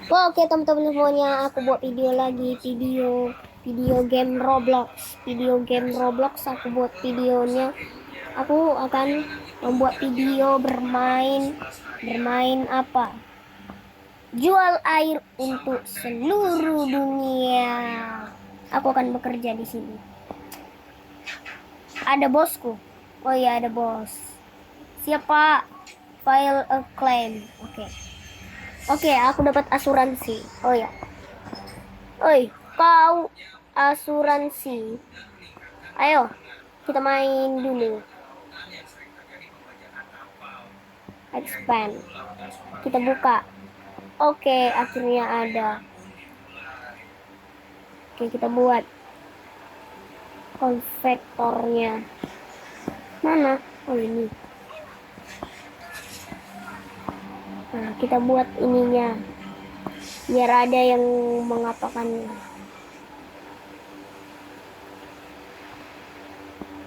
Oke teman-teman semuanya, aku buat video lagi, video game Roblox. Aku buat videonya. Aku akan membuat video bermain apa? Jual air untuk seluruh dunia. Aku akan bekerja di sini. Ada bosku. Oh iya, ada bos. Siapa? File a claim. Oke, aku dapat asuransi. Oh ya. Oi, kau asuransi. Ayo, kita main dulu. Expand. Kita buka. Oke, akhirnya ada. Oke, kita buat konvektornya. Mana? Oh, ini. Nah, kita buat ininya. Biar ada yang mengatakannya.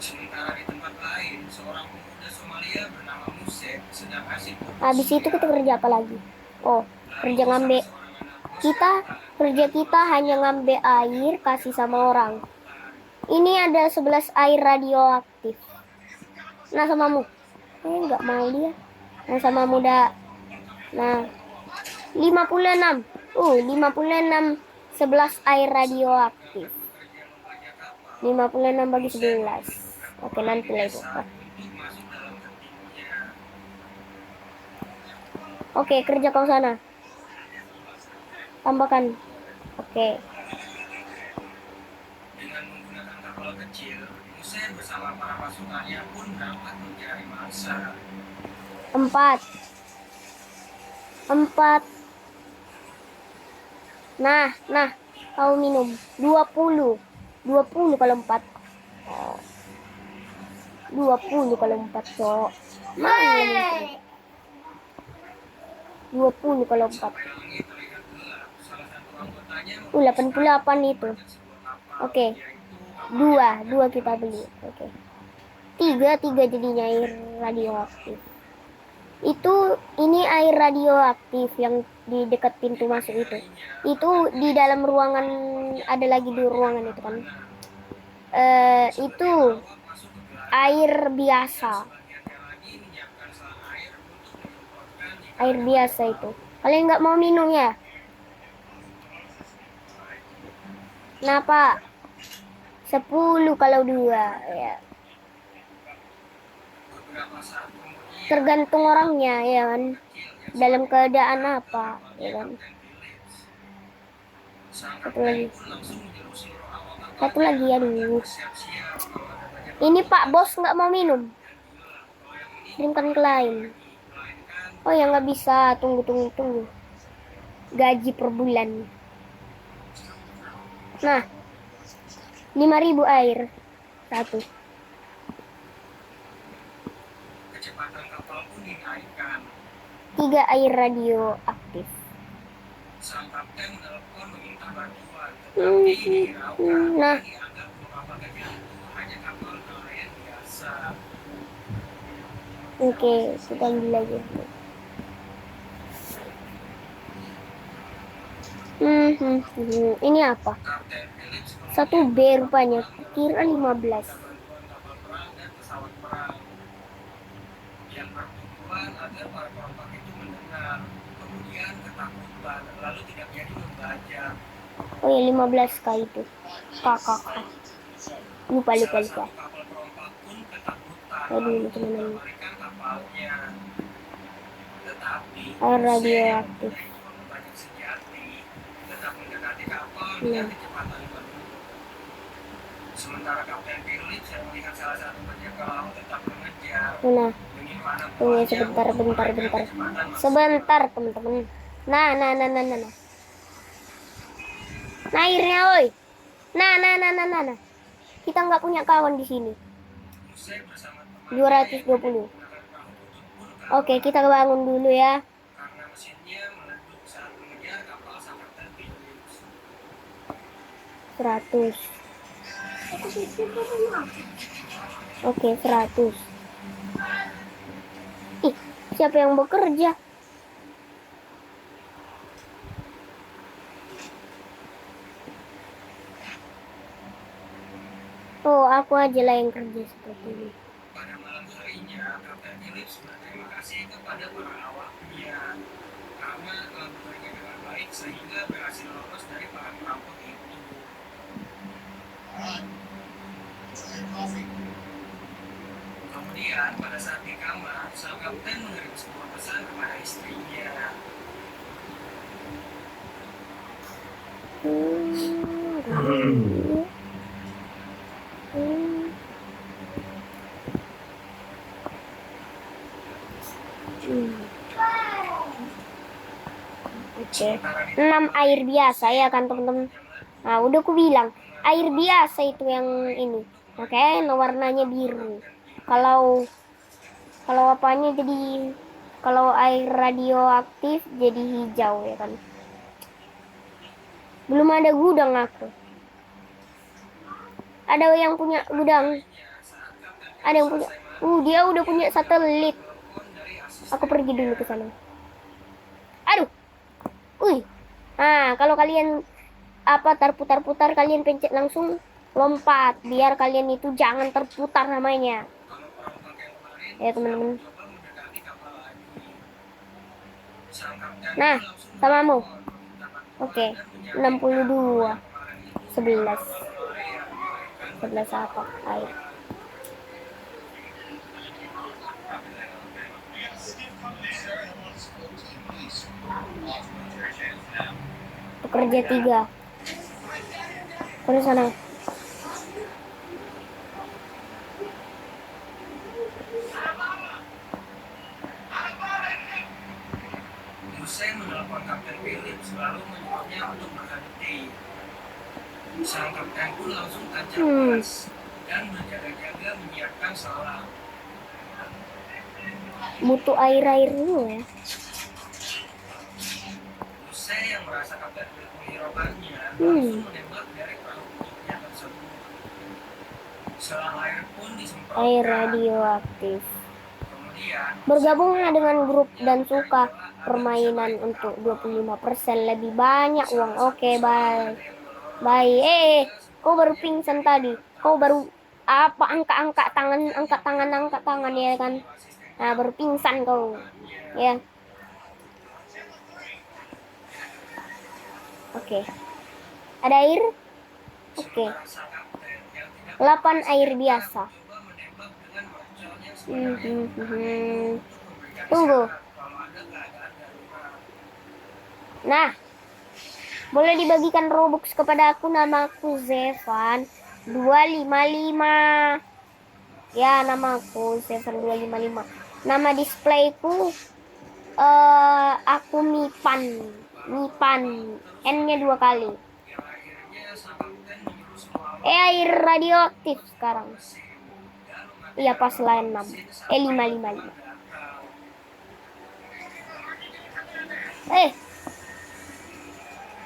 Sementara di tempat lain, seorang pemuda Somalia bernama Musep sedang asik. Habis itu kita kerja apa lagi? Oh, kerja ngambil. Kerja kita hanya ngambil air, kasih sama orang. Ini ada 11 air radioaktif. Nah, samamu. Nggak mau dia. Nah, sama muda. Nah, 56. 56. 11 air radioaktif. 56 bagi 11. Oke, nanti lagi. Oke, kerja kau sana. Tambahkan. Oke. Dengan menggunakan kapal kecil, Musep bersama para pasukannya pun dapat mencari mangsa. 4. Nah, kau minum 20 kalau 4. 20 kalau 4, Cok. Mana 20 kalau 4. 88 itu. Oke. 2 kita beli. Oke. 3 jadinya air radioaktif. Ini air radioaktif yang di dekat pintu masuk itu. Itu di dalam ruangan, ada lagi di ruangan itu kan. Itu air biasa. Air biasa itu. Kalian nggak mau minum ya? Kenapa? 10 kalau 2 ya. Tergantung orangnya ya kan. Dalam keadaan apa ya kan. Satu lagi aduh. Ini Pak Bos nggak mau minum. Kirimkan ke lain. Oh ya nggak bisa. Tunggu. Gaji per bulan. Nah, 5.000 air. 1. Kecepatan kapal pun dinaikkan. 3 air radioaktif. Sang kapten menelpon meminta bantuan, tetapi dihiraukan Nah, dianggap kapal kecil itu hanya kapal nelayan biasa. oke, kita ambil lagi. Ini apa? Kapten Phillips 1B rupanya. Kira 15. kapal perang dan pesawat perang. Yang bertujuan agar para perompak itu mendengar, kemudian ketakutan, lalu tidak jadi membaca. Oh ya 15 kali itu. Kakak. Lupa. Salah satu kapal perompak pun ketakutan, Aduh, lalu teman-teman. membalikan kapalnya. Tetapi Air radioaktif. banyak sejati, tetap mendekati kapal Iya. dengan kecepatan penuh. Sementara Kapten Phillips yang melihat salah satu penjaga laut tetap mengejar. Nah, Ingin mana tunggu buahnya sebentar. untuk memperbaiki kecepatan Sebentar, teman-teman. Nah. Nah, airnya, oi. Nah. Kita nggak punya kawan di sini. Musep bersama teman 220. menggunakan perahu tutup pun Oke, kita bangun dulu ya. karena mesinnya meleduk saat mengejar kapal sang Kapten Phillips. 100. Oke, 100. Ih, siapa yang bekerja? aku aja lah yang kerja seperti ini. Pada malam harinya, Kapten Phillips berterima kasih kepada para awaknya karena telah bekerja dengan baik sehingga berhasil lolos dari para perampok itu. Kemudian pada saat di kamar, sang kapten mengirim sebuah pesan kepada istrinya. Oke, 6 air biasa ya kan teman-teman. Nah, udah aku bilang air biasa itu yang ini. Oke, warnanya biru. Kalau apanya jadi, kalau air radioaktif jadi hijau ya kan. Belum ada gudang aku. Ada yang punya gudang. Ada yang punya. Dia udah punya satelit. Aku pergi dulu ke sana. Aduh. Nah, kalau kalian terputar-putar, kalian pencet langsung lompat biar kalian itu jangan terputar namanya. Ya teman-teman. Nah, samamu. Oke, 62. 11 apa? Air. Pekerja 3. Ke sana. Hussein menelpon Kapten Phillips lalu menyuruhnya untuk berhenti. Sang kapten pun langsung tancap gas dan berjaga-jaga menyiapkan selang. Butuh air dulu ya. Hussein yang merasa Kapten Phillips menghiraukannya langsung menembak dari perahu bentuknya tersebut. Selang air pun disemprotkan. Air radioaktif. Kemudian Bergabunglah dengan grup dan suka permainan untuk 25% lebih banyak uang. Oke, bye. Bye. Kau baru pingsan tadi. Kau baru angkat tangan ya kan. Nah, baru pingsan kau. Ya. Oke. Ada air? Oke. 8 air biasa. Tunggu. Nah, boleh dibagikan Robux kepada aku, namaku Zevan 255. Ya, namaku Zevan 255. Nama displayku aku Mipan. N-nya 2 kali. Air radioaktif sekarang. Iya, pas lain 6. 555.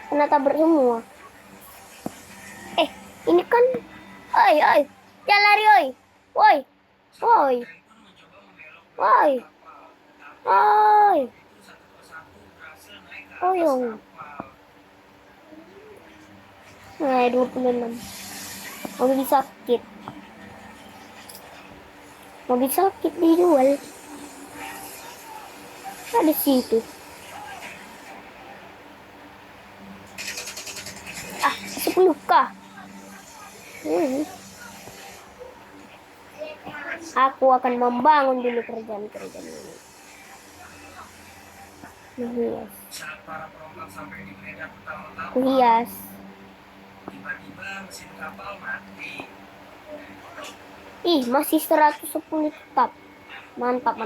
Kena tabrak semua. Ini kan. Jangan lari, oi. Woi. Nah, 26. Mobil sakit dijual. Ada situ. 10k. Aku akan membangun dulu kerjaan ini. Hias. Aku hias. Tiba-tiba mesin kapal mati. Masih 110 tetap. Mantap.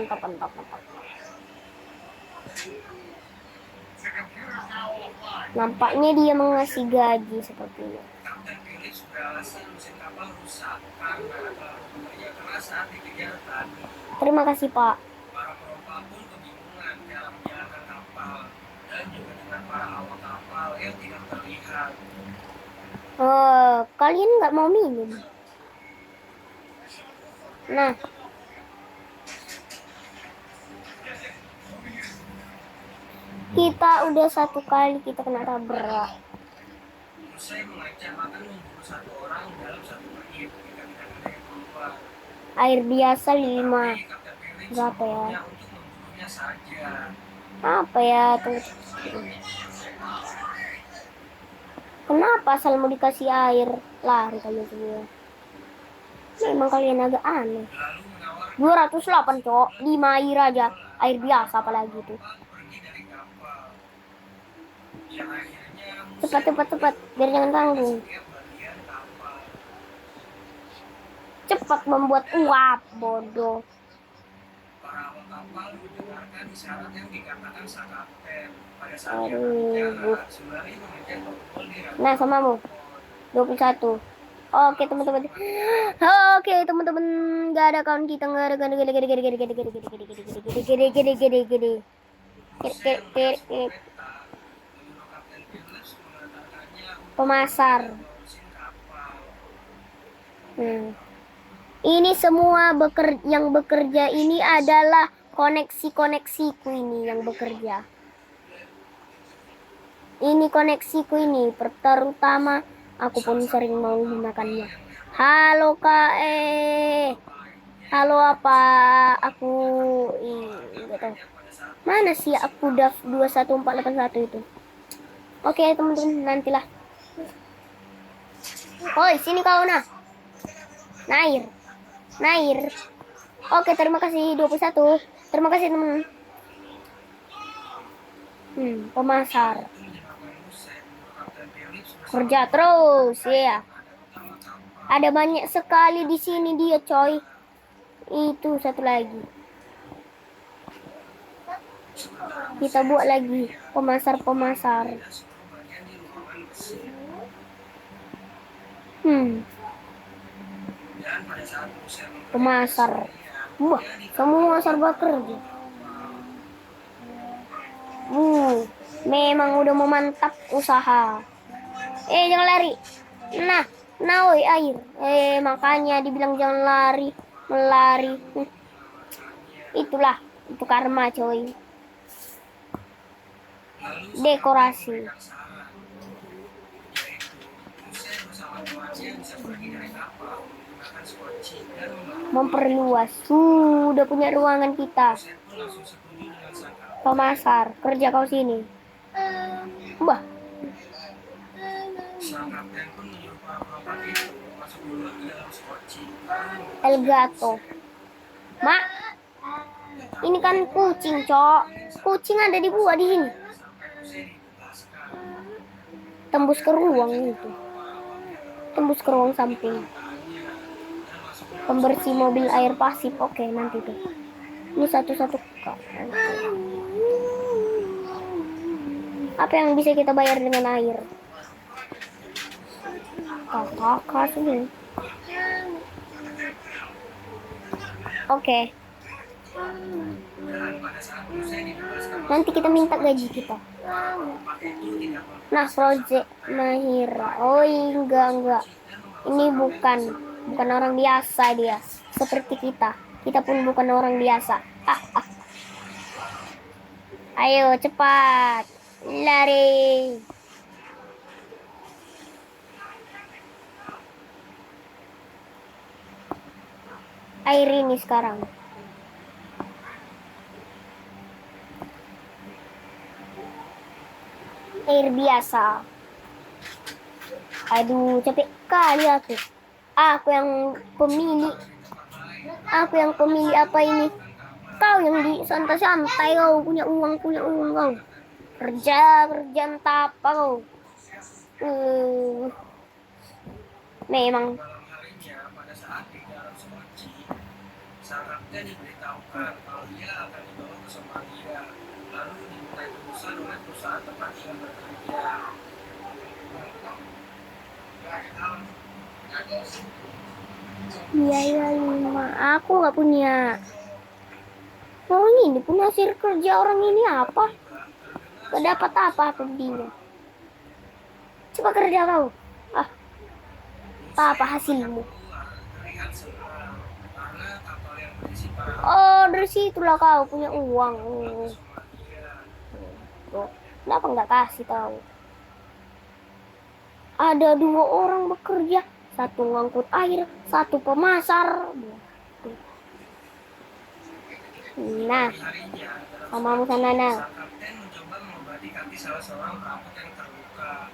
Nampaknya dia mengasih gaji sepertinya. Kapten Phillips beralasan mesin kapal rusak karena bekerja keras saat dikejar tadi. Terima kasih, Pak. Para perompak pun kebingungan dalam menjalankan kapal dan juga dengan para awak kapal yang tidak terlihat. Kalian nggak mau minum? Nah, kita udah 1 kali kita kena tabrak. Usai mengancam akan membunuh 1 orang dalam 1 menit ketika Air biasa 5. Tapi Kapten Felix Berapa ya? menyuruhnya untuk membunuhnya saja. Apa ya tuh? Kenapa asal mau dikasih air? Lari kalian semua. Memang kalian agak aneh. Lalu menawarkan 208 cok, 5 air aja. Air biasa apalagi tuh. pergi dari kapal. Yang akhirnya Cepat. Biar jangan tanggung. setiap bagian kapal. Cepat membuat uap, bodoh. Para awak kapal mendengarkan isyarat yang dikatakan sang kapten. Pada saat dia Aduh. berbicara, sembari mengejar tombol di Nah, samamu. 21. Oke, teman-teman. Oke, teman-teman. Gak ada kawan kita. Gak ada. Pemasar. Ini semua yang bekerja ini adalah koneksiku ini yang bekerja. Ini koneksiku ini, terutama aku pun sering mau menggunakannya. Halo KE. Halo apa? Aku enggak tahu. Mana sih aku DAF 21481 itu? Oke, teman-teman, nantilah. Oi, sini kau nah. Nair. Oke, terima kasih 21. Terima kasih, teman. Pemasar. Kerja terus, ya. Ada banyak sekali di sini dia, coy. Itu satu lagi. Kita buat lagi pemasar. Pemasar. Wah, semua serba kerja. Memang udah memantap usaha. Jangan lari. Nah, woi air. Makanya dibilang jangan lari, melari. Itulah, itu karma, coy. Dekorasi. Memperluas. Sudah punya ruangan kita. Pemasar, kerja kau sini. Bah. Elgato. Mak. Ini kan kucing, cok. Kucing ada di buah di sini. Tembus ke ruang itu. Tembus ke ruang samping. Pembersih mobil air pasif. Oke, nanti tuh. Ini satu-satu. Apa yang bisa kita bayar dengan air? Kakak sih. Oke. Nanti kita minta gaji kita. Nah, project Mahir. Oh, enggak. Ini bukan orang biasa dia. Seperti kita. Kita pun bukan orang biasa. Ayo cepat. Lari. Air ini sekarang. Air biasa. Aduh, capek kali aku. Aku yang pemilik apa ini? Kau yang di santai-santai, kau punya uang kau. Kerja entah apa kau. Memang. Pada saat di dalam Somachi, sang kapten diberitahukan kalau dia akan dibawa ke Somalia, lalu dimintai tebusan oleh perusahaan tempat dia bekerja. Biaya 5. Aku nggak punya. Orang ini punya hasil kerja orang ini apa? Gak dapat apa dia. Coba kerja kau. Apa hasilmu? Oh, dari situlah kau punya uang. Kenapa nggak kasih tahu? Ada 2 orang bekerja Satu ngangkut air, satu pemasar. Nah, Hari-harinya dalam sama suatu sana nah. sang kapten mencoba mengobati kaki salah seorang perampok yang terluka.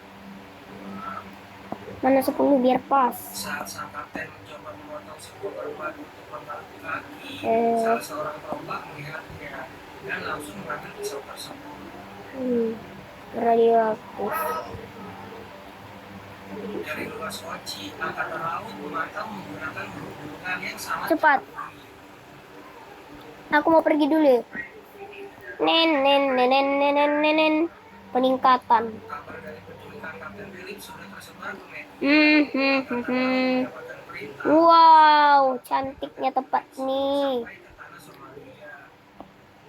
Mana 10 biar pas. Saat sang kapten mencoba memotong sebuah perban untuk membantu kaki, Eh, salah seorang perompak melihatnya dan langsung mengambil pisau tersebut. Radioaktif. Dari luas Oci, angkatan laut memantau menggunakan burung-burungan yang sangat Cepat. Aku mau pergi dulu. Nen. Peningkatan. Kabar dari penculikan Kapten Philip sudah tersebar ke media. Angkatan laut mendapatkan perintah Wow, cantiknya tempat nih. sampai ke tanah Somalia.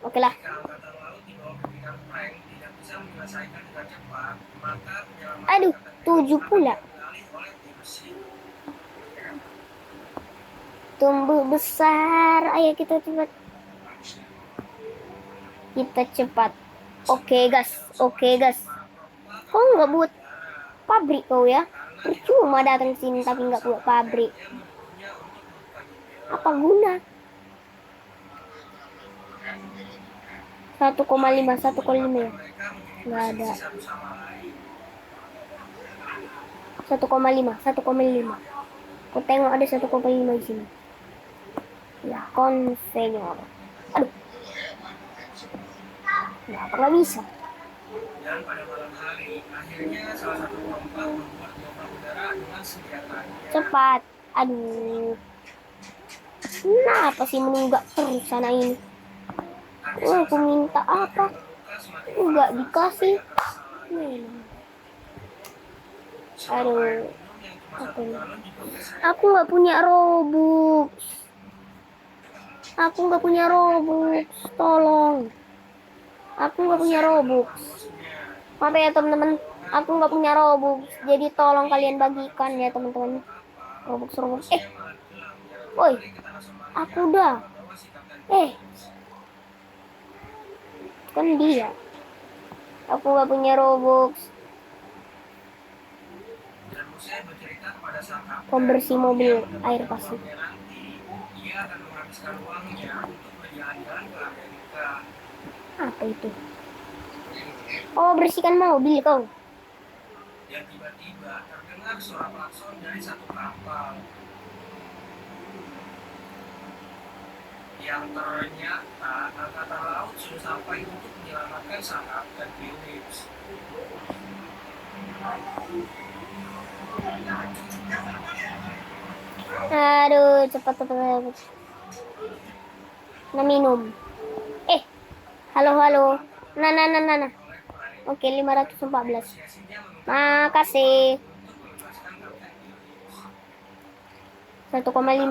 Oke lah. Jika angkatan laut di bawah pimpinan Frank tidak bisa menyelesaikan dengan cepat, maka penyelamatan Aduh, Kapten Philip 7 akan pula. diambil alih oleh tim Mesin. Tumbuh besar. Ayo kita cepat. Kita cepat. Oke, gas. Kau nggak buat pabrik kau ya? Percuma datang sini tapi nggak buat pabrik. Apa guna? 1,5 ya? Nggak ada. 1,5. Aku tengok ada 1,5 di sini. Ya, konvenyor. Aduh. Nggak pernah bisa. Dan pada malam hari, akhirnya salah satu perompak membuat gelombang udara dengan senjatanya. Cepat. Aduh. Kenapa sih menunggak terus sana ini? Aku minta apa? Nggak dikasih. Aduh. Apa ini? Aku nggak punya Robux. Tolong. Aku nggak punya Robux. Maaf ya teman-teman. Aku nggak punya Robux. Jadi tolong kalian bagikan ya teman-teman. Robux. Woi. Aku udah. Kan dia. Aku nggak punya Robux. Pembersih mobil air pasir. Ia akan menghabiskan uangnya untuk berjalan-jalan ke Amerika. Apa itu? Oh, bersihkan mobil kau. Dan tiba-tiba terdengar suara klakson dari satu kapal yang ternyata angkatan laut sudah sampai untuk menyelamatkan sang kapten Phillips. Aduh, cepat. Nah, minum. Halo. Nah. Oke, 514. Makasih. 1,5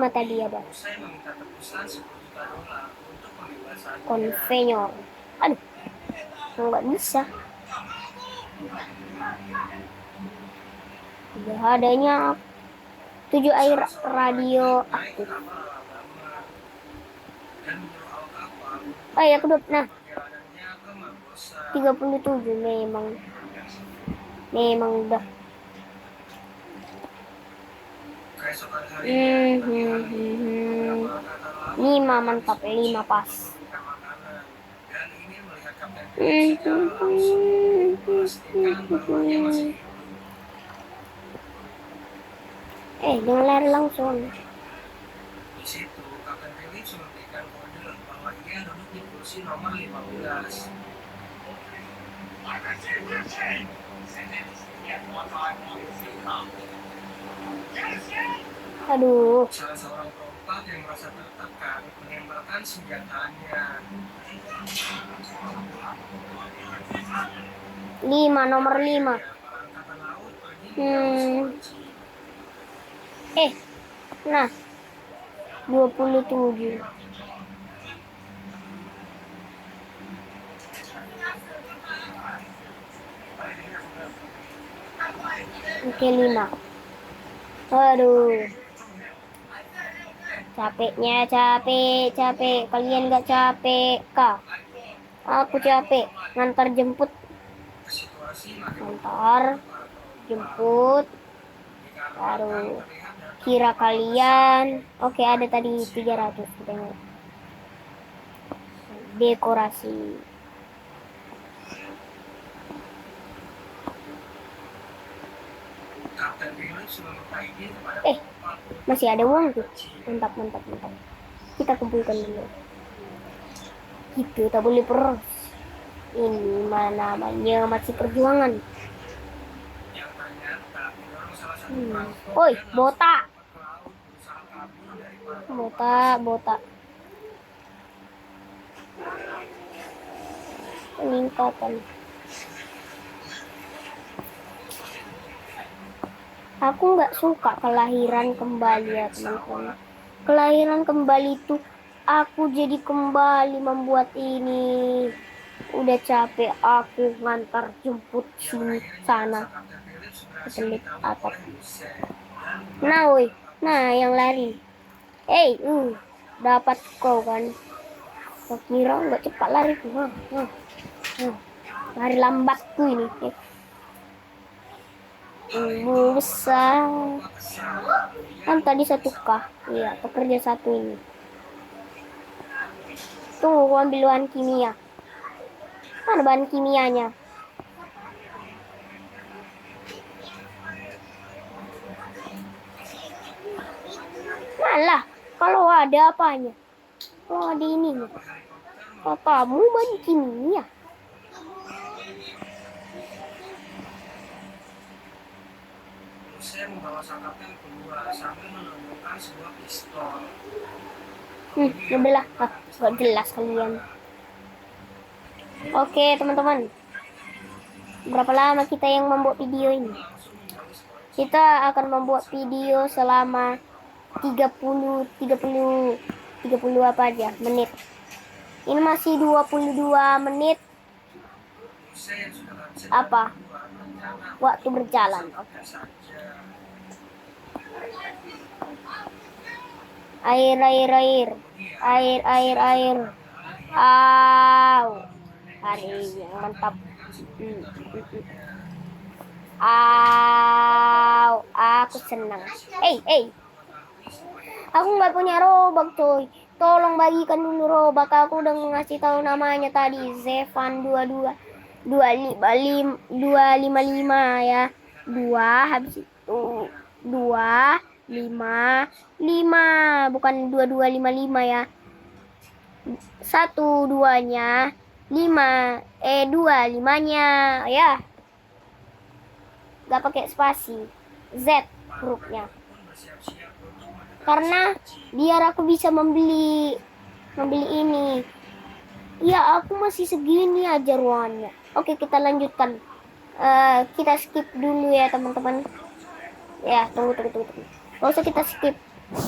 tadi ada. Usai meminta tebusan 10 juta dolar untuk pembebasannya. Konvenyor. Aduh, nggak bisa. Udah adanya 7 air radio aktif. Ya kedua. Nah, 37 memang udah. Keesokan harinya, 5 mantap, 5 pas. dan ingin melihat Kapten Phillips secara langsung memastikan bahwa dia masih hidup. Jangan lari langsung. Di situ, Kapten Phillips memberikan kode bahwa ia duduk di kursi nomor 15. Aduh. Salah seorang perompak yang merasa tertekan menembakkan senjatanya. 5, nomor 5. Angkatan laut pergi ke Sulawesi. Nah, 27. Oke, 5. Aduh. Capek. Kalian gak capek kah? Aku capek. Ngantar jemput. Situasi makin Ngantar jemput. dikarenakan Aduh. terlihat Kira kalian. Oke, ada tadi 300. Tengok. Dekorasi. Kapten Phillips meminta izin kepada Masih ada uang tuh. Mantap. Kita kumpulkan dulu. Gitu, tak boleh peros. Ini mana namanya masih perjuangan. yang ternyata mendorong salah satu Oi, botak. Botak. Peningkatan. Aku nggak suka kelahiran kembali ya teman-teman. Kelahiran kembali itu aku jadi kembali membuat ini. Udah capek aku ngantar jemput sini sana. Ketelip atap. Nah, woi. Nah, yang lari. Dapat kau kan. Kau kira nggak cepat lari tuh. Lari lambatku ini. Besar. Kan tadi 1K. Iya, pekerja 1 ini. Tunggu, aku ambil bahan kimia. Mana bahan kimianya? Malah, kalau ada apanya? Oh, ada ini. Papamu bahan kimia. Saya membawa sang kapten keluar sambil menunjukkan sebuah pistol. Udah gak jelas kalian. Oke, teman-teman. Berapa lama kita yang membuat video ini? Kita akan membuat video selama 30 apa aja menit. Ini masih 22 menit. Apa? Waktu berjalan. Oke. Air. Hari yang mantap. Aku senang. Aku nggak punya robak coy. Tolong bagikan dulu robak. Aku udah ngasih tahu namanya tadi. Zevan 255 ya. 2 habis itu 255 bukan 2255 ya. 1 2-nya 5 2 5-nya ya. Gak pakai spasi. Z hurufnya. Karena biar aku bisa membeli ini. Ya, aku masih segini aja ruangannya. Oke, kita lanjutkan. Kita skip dulu ya teman-teman. Ya, tunggu. Gak usah kita skip.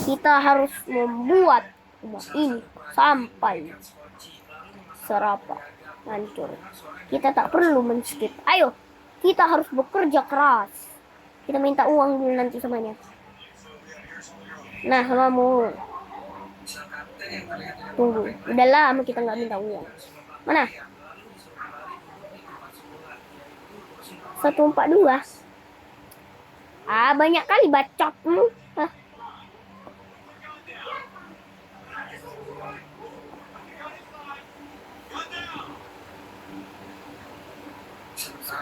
Kita harus membuat rumah ini sampai serapa hancur. Kita tak perlu men-skip. Ayo, kita harus bekerja keras. Kita minta uang dulu nanti semuanya. Nah, samamu. Tunggu, udah lama kita nggak minta uang. Mana? 142. Banyak kali bacotmu.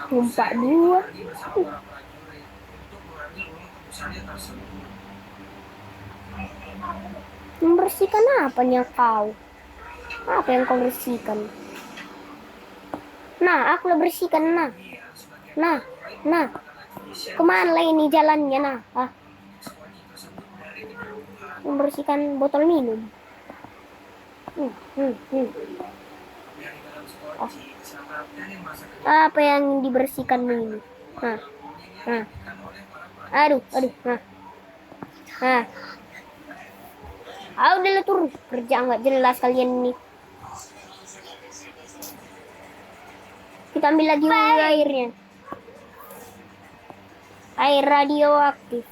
Tumpak 2. Membersihkan apanya kau? Apa yang kau bersihkan? Nah, aku lah bersihkan. Nah. Kemana ini jalannya? Membersihkan botol minum. Apa yang dibersihkan ini? Aduh. Udah turun. Kerja nggak jelas kalian ini. Kita ambil lagi airnya. Air radioaktif.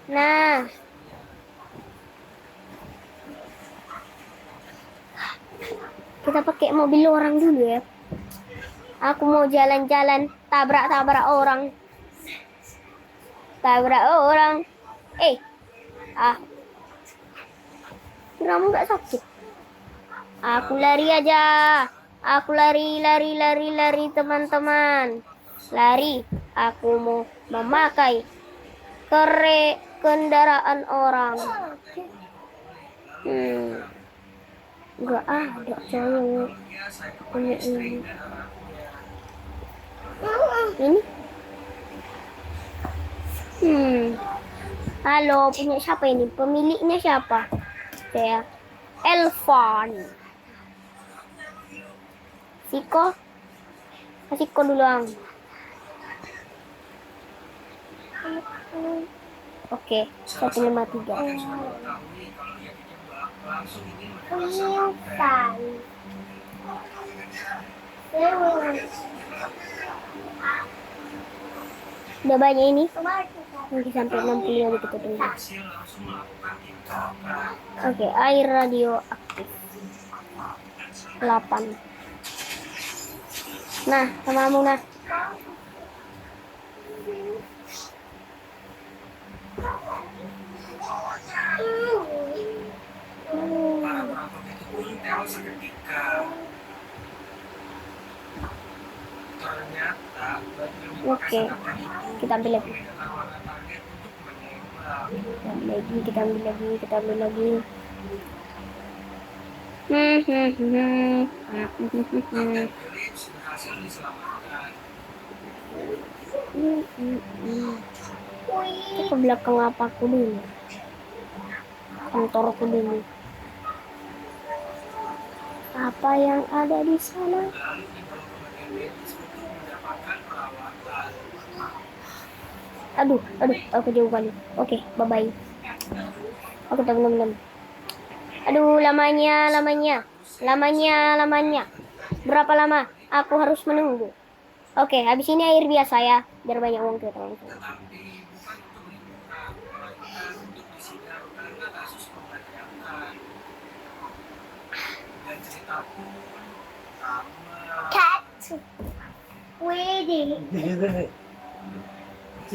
Nah. Kita pakai mobil orang dulu ya. Aku mau jalan-jalan tabrak orang. tabrak orang. Kamu nggak sakit? Aku lari aja. Aku lari teman-teman. Lari. Aku mau memakai kendaraan orang. Nggak ada cowok punya ini. Halo, punya siapa ini? Pemiliknya siapa? Saya Elvan. Siko dulu. Oke, 153. Udah banyak ini. Mungkin sampai 60 aja kita tunggu. Oke, air radioaktif 8. Nah, sama kamu nah. Para perampok itu pun tewas seketika. Ternyata Oke, kita ambil lagi. Kita ambil lagi. Berhasil diselamatkan. Kita ke belakang apaku dulu. Kantorku dulu. Apa yang ada di sana? Lalu dibawa ke bagian medis untuk mendapatkan perawatan. Aduh, aku jauh kali. Oke, bye-bye. Oke, teman-teman. Aduh, lamanya. Berapa lama aku harus menunggu? Oke, habis ini air biasa ya, biar banyak uang kita. Tetapi bukan untuk liburan, melainkan untuk disidang karena kasus pembajakan. Dan cerita pun sama. Cat. Wede. Sini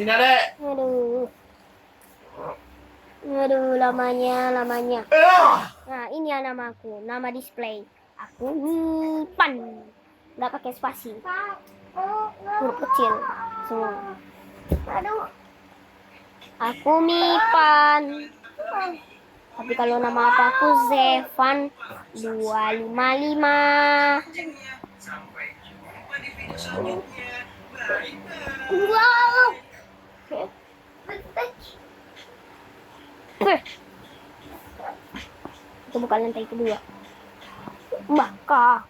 Dek. Aduh, lamanya. Nah, ini ya namaku, nama display. Aku Mipan. Nggak pakai spasi. Huruf kecil semua. Aduh. Aku Mipan. Tapi kalau nama apa aku Zevan 255. Sampai jumpa di video selanjutnya. Bye. Wow. Itu bukan lantai kedua. Baka.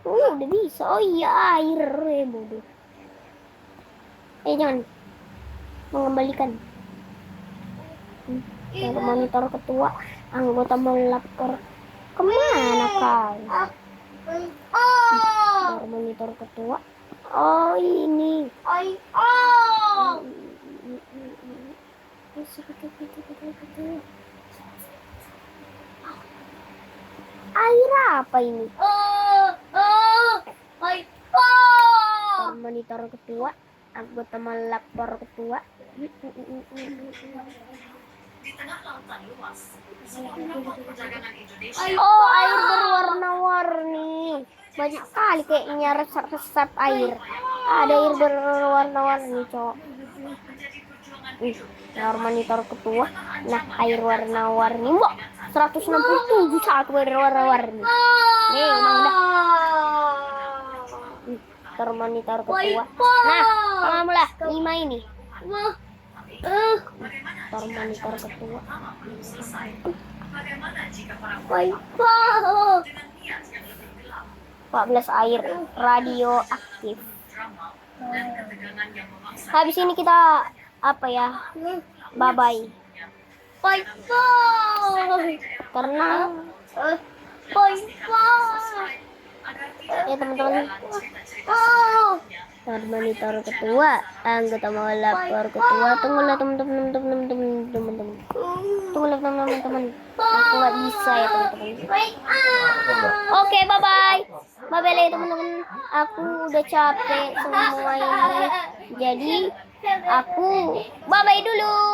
Udah bisa. Oh iya, air bodoh. Jangan mengembalikan. Monitor ketua, anggota melapor. Kemana kau? Monitor ketua. Oh ini. Air apa ini? Monitor ketua, anggota melapor ketua. Di tengah lautan luas, sebuah kelompok perdagangan Indonesia Oh, air berwarna-warni. Banyak sekali kayaknya resep air. Ada air berwarna-warni, cowok. menjadi perjuangan Nah, monitor ketua. Nah, air warna-warni. Wah, 167 saat berwarna-warni. Nih, emang dah. Monitor ketua. Nah, kamu lah 5 ini. Monitor ketua. bagaimana jika para Wifi. dengan niat yang lebih gelap, 14 air radioaktif. drama, dan ketegangan yang memaksa Habis ini kita apa ya? Bye bye. Bye bye. Karena bye bye. Ya teman-teman. Monitor ketua, anggota melapor ketua. Tunggulah teman-teman. Tunggulah teman-teman. Aku nggak bisa ya teman-teman. Oke, bye bye. Bye-bye teman-teman. Aku udah capek semua ini. Jadi aku bye-bye dulu.